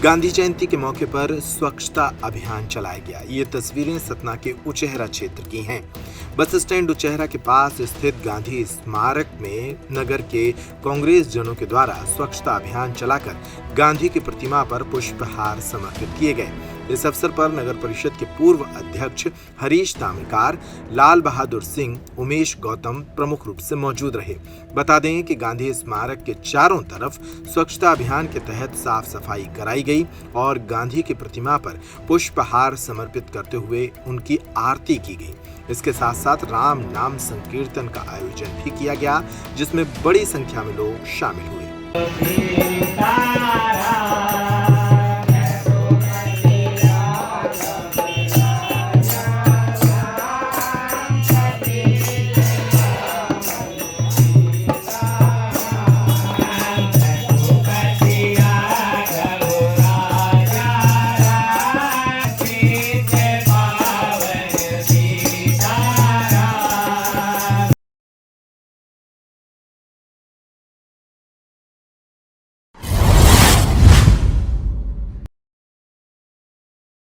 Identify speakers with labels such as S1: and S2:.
S1: गांधी जयंती के मौके पर स्वच्छता अभियान चलाया गया। ये तस्वीरें सतना के उचेहरा क्षेत्र की हैं। बस स्टैंड उचेहरा के पास स्थित गांधी स्मारक में नगर के कांग्रेस जनों के द्वारा स्वच्छता अभियान चलाकर गांधी की प्रतिमा पर पुष्पहार समर्पित किए गए। इस अवसर पर नगर परिषद के पूर्व अध्यक्ष हरीश ताम्रकार, लाल बहादुर सिंह, उमेश गौतम प्रमुख रूप से मौजूद रहे। बता दें कि गांधी स्मारक के चारों तरफ स्वच्छता अभियान के तहत साफ सफाई कराई गई और गांधी की प्रतिमा पर पुष्पहार समर्पित करते हुए उनकी आरती की गई। इसके साथ साथ राम नाम संकीर्तन का आयोजन भी किया गया, जिसमें बड़ी संख्या में लोग शामिल हुए।